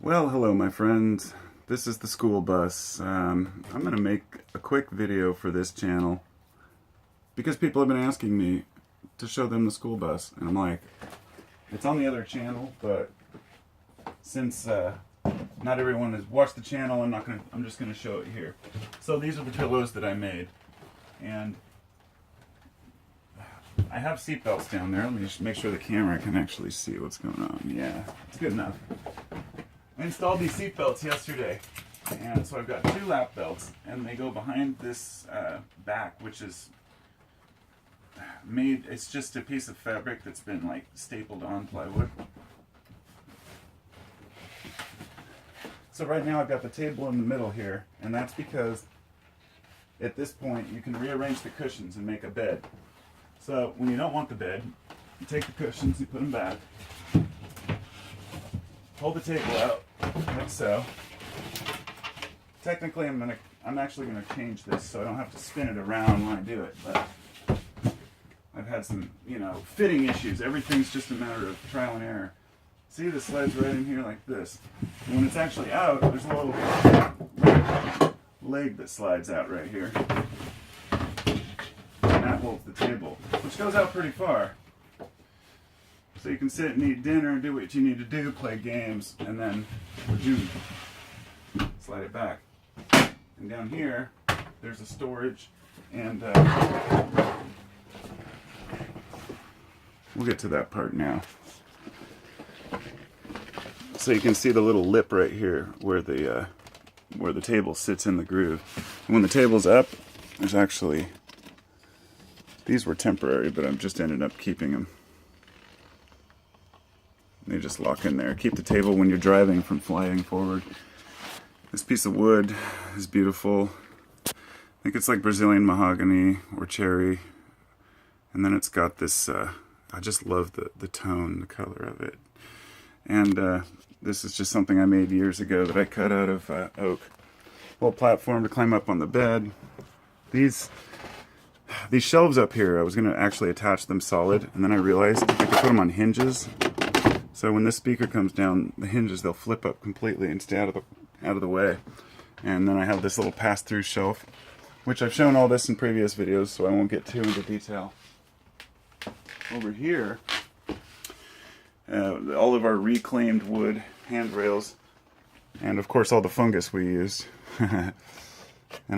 Well, hello my friends. This is the school bus. I'm going to make a quick video for this channel because people have been asking me to show them the school bus. And I'm like, it's on the other channel, but since not everyone has watched the channel, I'm just going to show it here. So these are the pillows that I made. And I have seat belts down there. Let me just make sure the camera can actually see what's going on. Yeah, it's good enough. I installed these seat belts yesterday, and so I've got two lap belts, and they go behind this back, which is made, it's just a piece of fabric that's been like stapled on plywood. So right now I've got the table in the middle here, and that's because at this point you can rearrange the cushions and make a bed. So when you don't want the bed, you take the cushions, you put them back, hold the table out like so. Technically I'm actually gonna change this so I don't have to spin it around when I do it, but I've had some, fitting issues. Everything's just a matter of trial and error. See, the slide's right in here like this. And when it's actually out, there's a little leg that slides out right here. And that holds the table, which goes out pretty far. So you can sit and eat dinner, do what you need to do, play games, and then slide it back. And down here, there's a storage, and we'll get to that part now. So you can see the little lip right here where the table sits in the groove. And when the table's up, there's actually, these were temporary, but I've just ended up keeping them. They just lock in there. Keep the table when you're driving from flying forward. This piece of wood is beautiful. I think it's like Brazilian mahogany or cherry. And then it's got this, I just love the tone, the color of it. And this is just something I made years ago that I cut out of oak. Little platform to climb up on the bed. These shelves up here, I was going to actually attach them solid, and then I realized I could put them on hinges. So when this speaker comes down, the hinges, they'll flip up completely and stay out of the way. And then I have this little pass-through shelf, which I've shown all this in previous videos, so I won't get too into detail. Over here, all of our reclaimed wood handrails, and of course all the fungus we used, and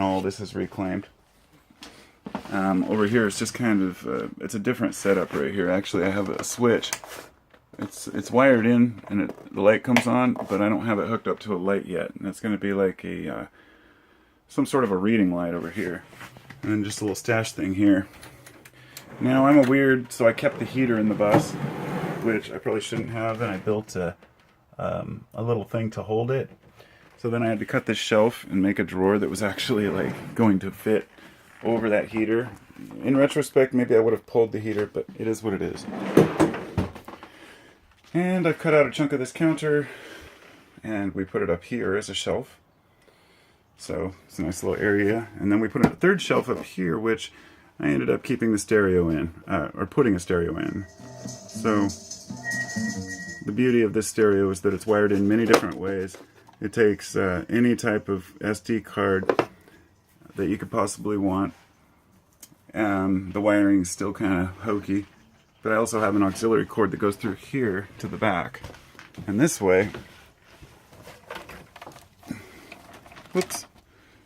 all this is reclaimed. Over here it's just kind of, it's a different setup right here. Actually I have a switch. It's wired in and the light comes on, but I don't have it hooked up to a light yet. And it's going to be like some sort of a reading light over here. And then just a little stash thing here. Now I'm a weird, so I kept the heater in the bus, which I probably shouldn't have, and I built a little thing to hold it. So then I had to cut this shelf and make a drawer that was actually like going to fit over that heater. In retrospect, maybe I would have pulled the heater, but it is what it is. And I've cut out a chunk of this counter, and we put it up here as a shelf. So it's a nice little area. And then we put a third shelf up here, which I ended up keeping the stereo in, or putting a stereo in. So the beauty of this stereo is that it's wired in many different ways. It takes any type of SD card that you could possibly want. The wiring is still kind of hokey. But I also have an auxiliary cord that goes through here to the back. And this way,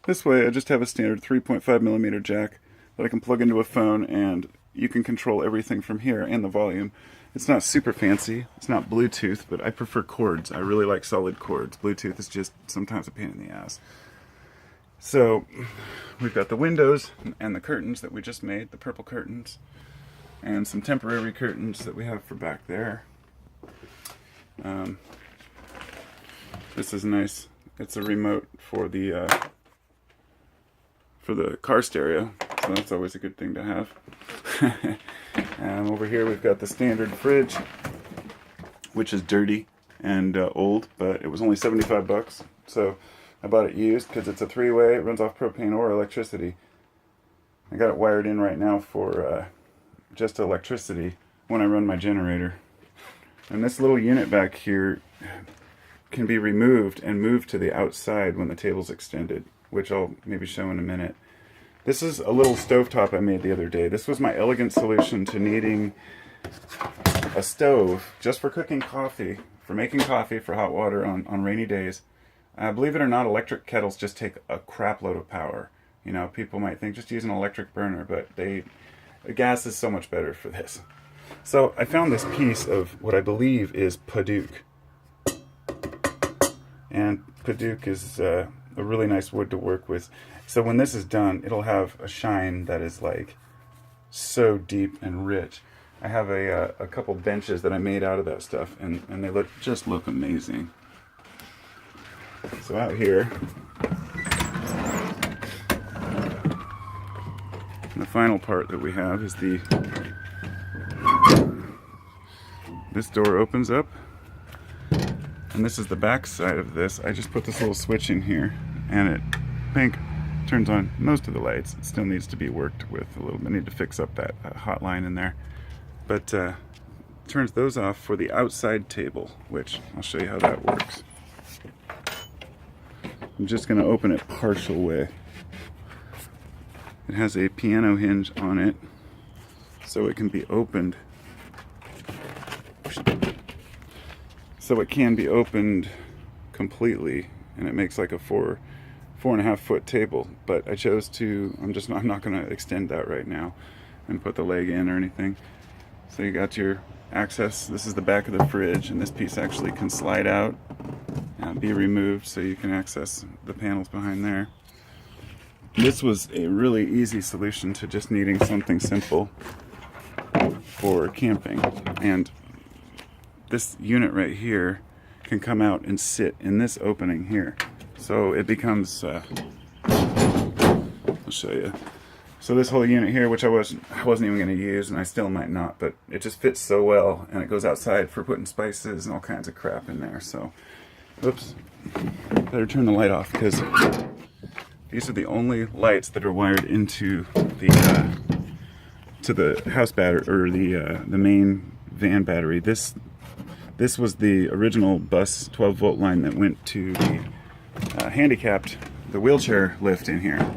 this way I just have a standard 3.5mm jack that I can plug into a phone, and you can control everything from here and the volume. It's not super fancy, it's not Bluetooth, but I prefer cords. I really like solid cords. Bluetooth is just sometimes a pain in the ass. So we've got the windows and the curtains that we just made, the purple curtains. And some temporary curtains that we have for back there. This is nice. It's a remote for the car stereo, so that's always a good thing to have. Over here we've got the standard fridge, which is dirty and old, but it was only 75 bucks. So I bought it used because it's a three-way. It runs off propane or electricity. I got it wired in right now for just electricity when I run my generator. And this little unit back here can be removed and moved to the outside when the table's extended, which I'll maybe show in a minute. This is a little stovetop I made the other day. This was my elegant solution to needing a stove just for cooking coffee, for making coffee for hot water on rainy days. Believe it or not, electric kettles just take a crap load of power. You know, people might think just use an electric burner, but gas is so much better for this. So I found this piece of what I believe is paduk. And paduk is a really nice wood to work with. So when this is done, it'll have a shine that is like so deep and rich. I have a couple benches that I made out of that stuff, and they just look amazing. So out here, the final part that we have is this door opens up, and this is the back side of this. I just put this little switch in here, and it turns on most of the lights. It still needs to be worked with a little bit. I need to fix up that hot line in there, but turns those off for the outside table, which I'll show you how that works. I'm just going to open it partial way. It has a piano hinge on it, so it can be opened. So it can be opened completely, and it makes like a 4.5 foot table. But I chose to, I'm not going to extend that right now and put the leg in or anything. So you got your access. This is the back of the fridge, and this piece actually can slide out and be removed so you can access the panels behind there. This was a really easy solution to just needing something simple for camping. And this unit right here can come out and sit in this opening here. So it becomes, I'll show you. So this whole unit here, which I wasn't even going to use, and I still might not, but it just fits so well, and it goes outside for putting spices and all kinds of crap in there. So, oops, better turn the light off, because these are the only lights that are wired into the house battery, or the main van battery. This was the original bus 12 volt line that went to the wheelchair lift in here.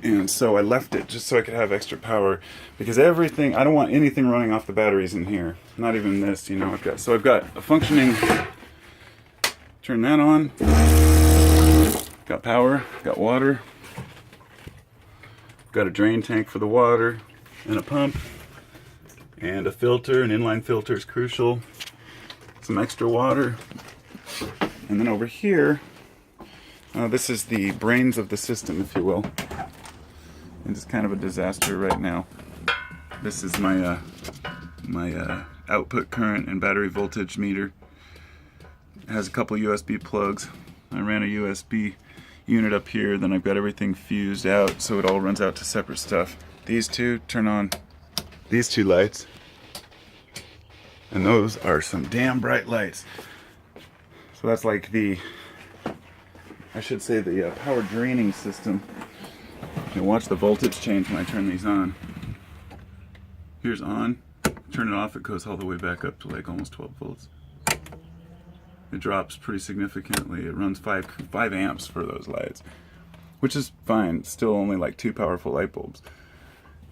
And so I left it just so I could have extra power, because I don't want anything running off the batteries in here. Not even this, you know. I've got a functioning, turn that on, got power, got water, got a drain tank for the water, and a pump, and a filter. An inline filter is crucial, some extra water. And then over here, this is the brains of the system, if you will. It's kind of a disaster right now. This is my output current and battery voltage meter. It has a couple USB plugs. I ran a USB unit up here, then I've got everything fused out so it all runs out to separate stuff. These two turn on these two lights, and those are some damn bright lights. So that's like I should say the power draining system. You watch the voltage change when I turn these on. Here's on. Turn it off, it goes all the way back up to like almost 12 volts. It drops pretty significantly. It runs 5 amps for those lights, which is fine. It's still only like 2 powerful light bulbs.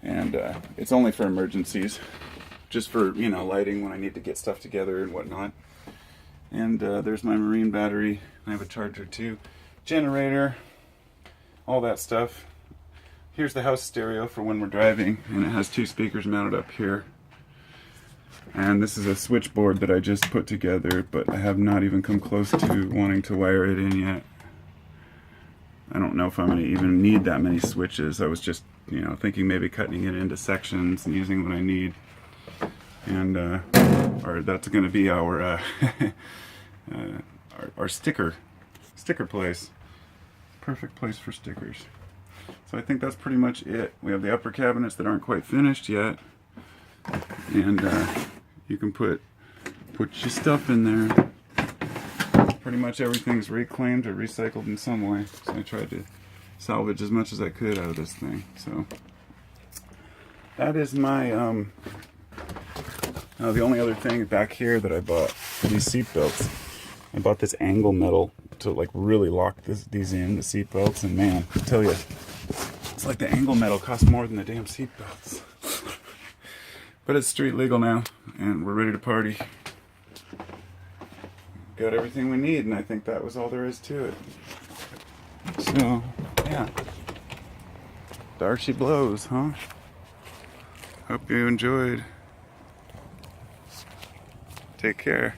And it's only for emergencies, just for, you know, lighting when I need to get stuff together and whatnot. And there's my marine battery. I have a charger too. Generator, all that stuff. Here's the house stereo for when we're driving, and it has 2 speakers mounted up here. And this is a switchboard that I just put together, but I have not even come close to wanting to wire it in yet. I don't know if I'm going to even need that many switches. I was just, you know, thinking maybe cutting it into sections and using what I need. And or that's going to be our our sticker place. Perfect place for stickers. So I think that's pretty much it. We have the upper cabinets that aren't quite finished yet, and you can put your stuff in there. Pretty much everything's reclaimed or recycled in some way. So I tried to salvage as much as I could out of this thing. So that is my the only other thing back here that I bought, these seat belts. I bought this angle metal to like really lock these in, the seat belts, and man, I tell you, it's like the angle metal costs more than the damn seat belts. But it's street legal now, and we're ready to party. Got everything we need, and I think that was all there is to it. So, yeah. Dark she blows, huh? Hope you enjoyed. Take care.